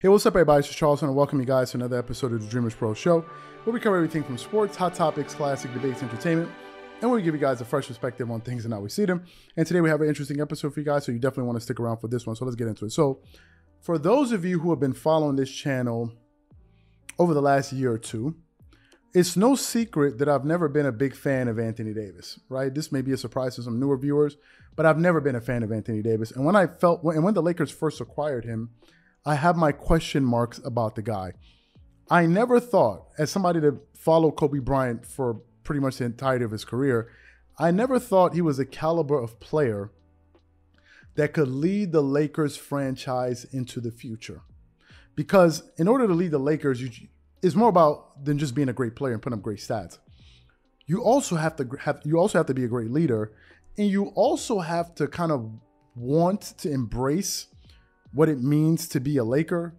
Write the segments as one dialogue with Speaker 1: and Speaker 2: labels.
Speaker 1: Hey, what's up, everybody? It's Charleston, and welcome you guys to another episode of the Dreamerspro Show, where we cover everything from sports, hot topics, classic debates, entertainment, and we give you guys a fresh perspective on things and how we see them. And today we have an interesting episode for you guys, so you definitely want to stick around for this one. So let's get into it. So, for those of you who have been following this channel over the last year or two, it's no secret that I've never been a big fan of Anthony Davis, right? This may be a surprise to some newer viewers, but I've never been a fan of Anthony Davis. And when the Lakers first acquired him, I have my question marks about the guy. I never thought, as somebody that followed Kobe Bryant for pretty much the entirety of his career, I never thought he was a caliber of player that could lead the Lakers franchise into the future. Because in order to lead the Lakers, it's more about than just being a great player and putting up great stats. You also have to be a great leader, and you also have to kind of want to embrace what it means to be a Laker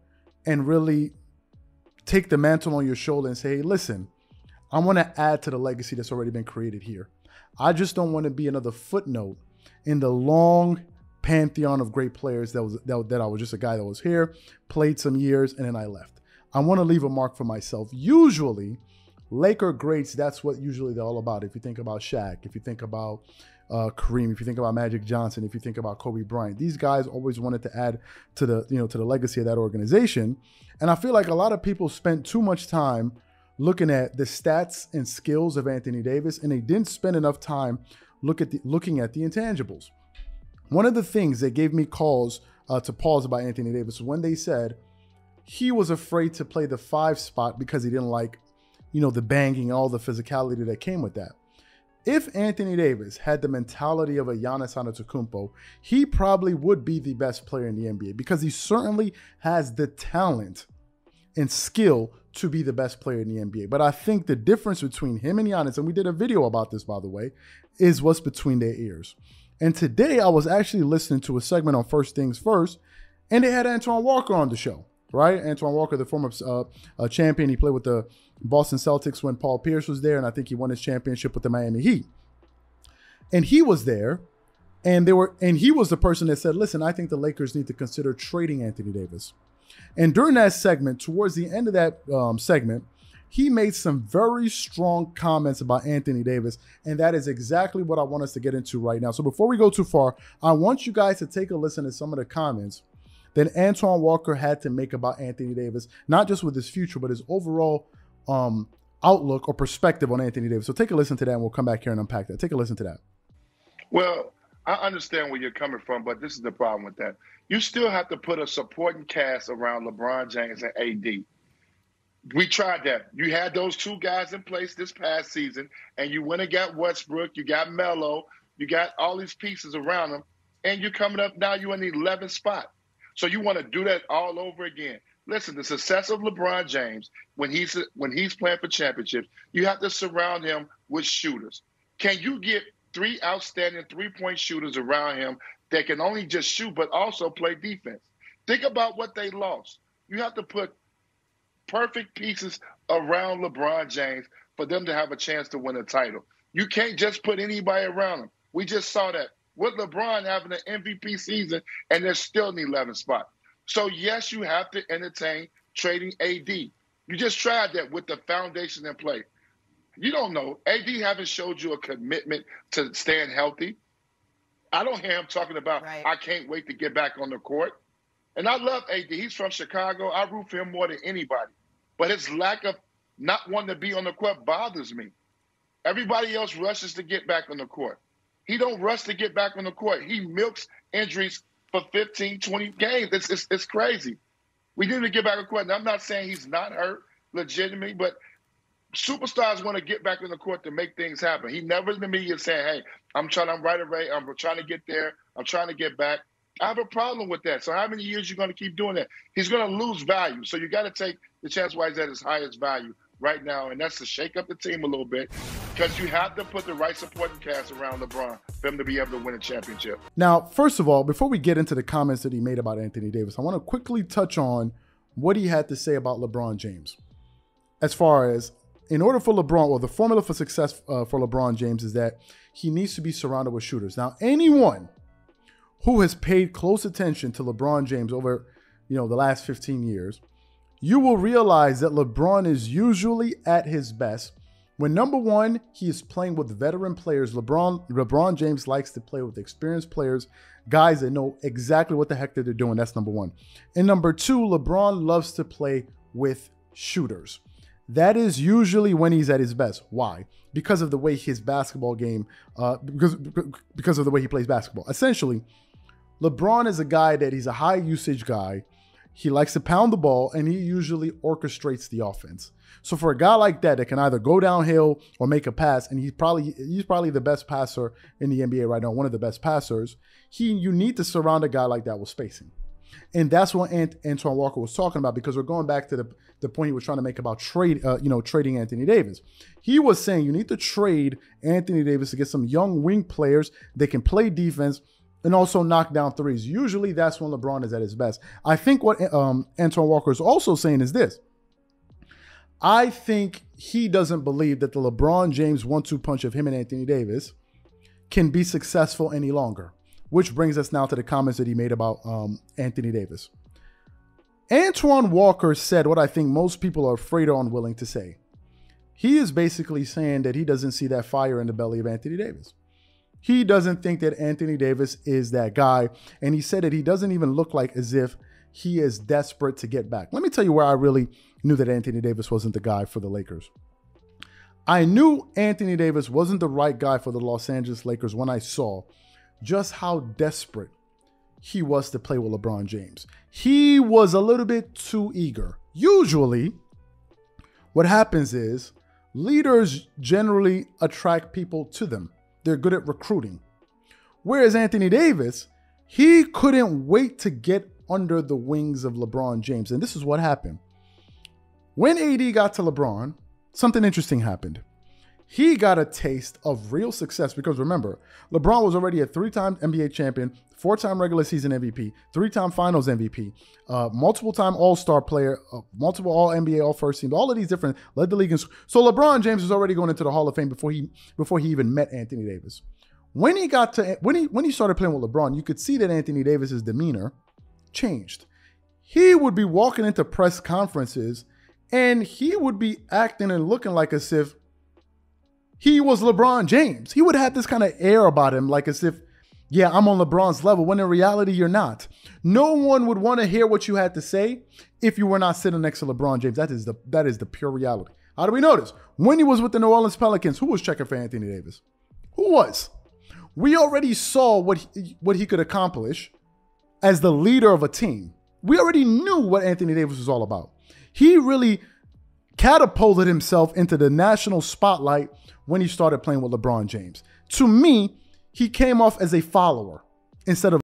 Speaker 1: and really take the mantle on your shoulder and say, hey, listen, I want to add to the legacy that's already been created here. I just don't want to be another footnote in the long pantheon of great players that I was just a guy that was here, played some years, and then I left. I want to leave a mark for myself. Usually, Laker greats, that's what usually they're all about. If you think about Shaq, if you think about Kareem, if you think about Magic Johnson, if you think about Kobe Bryant, these guys always wanted to add to the legacy of that organization. And I feel like a lot of people spent too much time looking at the stats and skills of Anthony Davis, and they didn't spend enough time looking at the intangibles. One of the things that gave me cause to pause about Anthony Davis was when they said he was afraid to play the 5 spot because he didn't like, the banging and all the physicality that came with that. If Anthony Davis had the mentality of a Giannis Antetokounmpo, he probably would be the best player in the NBA because he certainly has the talent and skill to be the best player in the NBA. But I think the difference between him and Giannis, and we did a video about this, by the way, is what's between their ears. And today I was actually listening to a segment on First Things First, and they had Antoine Walker on the show, right? Antoine Walker, the former champion. He played with the Boston Celtics when Paul Pierce was there, and I think he won his championship with the Miami Heat. And he was there, and he was the person that said, listen, I think the Lakers need to consider trading Anthony Davis. And during that segment, towards the end of that segment, he made some very strong comments about Anthony Davis, and that is exactly what I want us to get into right now. So before we go too far, I want you guys to take a listen to some of the comments that Antoine Walker had to make about Anthony Davis, not just with his future, but his overall outlook or perspective on Anthony Davis. So take a listen to that, and we'll come back here and unpack that. Take a listen to that.
Speaker 2: Well, I understand where you're coming from, but this is the problem with that. You still have to put a supporting cast around LeBron James and AD. We tried that. You had those two guys in place this past season, and you went and got Westbrook, you got Melo, you got all these pieces around them, and you're coming up now, you're in the 11th spot. So you want to do that all over again. Listen, the success of LeBron James, when he's playing for championships, you have to surround him with shooters. Can you get 3 outstanding three-point shooters around him that can only just shoot but also play defense? Think about what they lost. You have to put perfect pieces around LeBron James for them to have a chance to win a title. You can't just put anybody around him. We just saw that with LeBron having an MVP season, and they're still in the 11th spot. So, yes, you have to entertain trading AD. You just tried that with the foundation in play. You don't know. AD haven't showed you a commitment to staying healthy. I don't hear him talking about, right, I can't wait to get back on the court. And I love AD. He's from Chicago. I root for him more than anybody. But his lack of not wanting to be on the court bothers me. Everybody else rushes to get back on the court. He don't rush to get back on the court. He milks injuries for 15, 20 games. It's crazy. We need to get back on the court. And I'm not saying he's not hurt legitimately, but superstars want to get back on the court to make things happen. He never in the media saying, hey, I'm trying to get there. I'm trying to get back. I have a problem with that. So how many years are you going to keep doing that? He's going to lose value. So you got to take the chance while he's at his highest value right now, and that's to shake up the team a little bit because you have to put the right supporting cast around LeBron for him to be able to win a championship.
Speaker 1: Now, first of all, before we get into the comments that he made about Anthony Davis, I want to quickly touch on what he had to say about LeBron James. As far as, in order for LeBron, or the formula for success for LeBron James is that he needs to be surrounded with shooters. Now, anyone who has paid close attention to LeBron James over the last 15 years, you will realize that LeBron is usually at his best when, number one, he is playing with veteran players. LeBron James likes to play with experienced players, guys that know exactly what the heck they're doing. That's number one. And number two, LeBron loves to play with shooters. That is usually when he's at his best. Why? Because of the way his basketball game, because of the way he plays basketball. Essentially, LeBron is a guy that he's a high usage guy. He likes to pound the ball, and he usually orchestrates the offense. So for a guy like that can either go downhill or make a pass, and he's probably the best passer in the NBA right now, one of the best passers, you need to surround a guy like that with spacing. And that's what Antoine Walker was talking about, because we're going back to the point he was trying to make about trading Anthony Davis. He was saying you need to trade Anthony Davis to get some young wing players that can play defense and also knock down threes. Usually that's when LeBron is at his best. I think what Antoine Walker is also saying is this. I think he doesn't believe that the LeBron James 1-2 punch of him and Anthony Davis can be successful any longer, which brings us now to the comments that he made about Anthony Davis. Antoine Walker said what I think most people are afraid or unwilling to say. He is basically saying that he doesn't see that fire in the belly of Anthony Davis. He doesn't think that Anthony Davis is that guy. And he said that he doesn't even look like as if he is desperate to get back. Let me tell you where I really knew that Anthony Davis wasn't the guy for the Lakers. I knew Anthony Davis wasn't the right guy for the Los Angeles Lakers when I saw just how desperate he was to play with LeBron James. He was a little bit too eager. Usually, what happens is leaders generally attract people to them. They're good at recruiting. Whereas Anthony Davis, he couldn't wait to get under the wings of LeBron James. And this is what happened. When AD got to LeBron, something interesting happened. He got a taste of real success because remember, LeBron was already a 3-time NBA champion, 4-time regular season MVP, 3-time finals MVP, multiple-time all-star player, multiple all-NBA, all-first team, all of these different, led the league. So LeBron James was already going into the Hall of Fame before he even met Anthony Davis. When he started playing with LeBron, you could see that Anthony Davis's demeanor changed. He would be walking into press conferences and he would be acting and looking like as if he was LeBron James. He would have this kind of air about him, like as if, yeah, I'm on LeBron's level, when in reality, you're not. No one would want to hear what you had to say if you were not sitting next to LeBron James. That is the pure reality. How do we know this? When he was with the New Orleans Pelicans, who was checking for Anthony Davis? Who was? We already saw what he could accomplish as the leader of a team. We already knew what Anthony Davis was all about. He really catapulted himself into the national spotlight when he started playing with LeBron James. To me, he came off as a follower instead of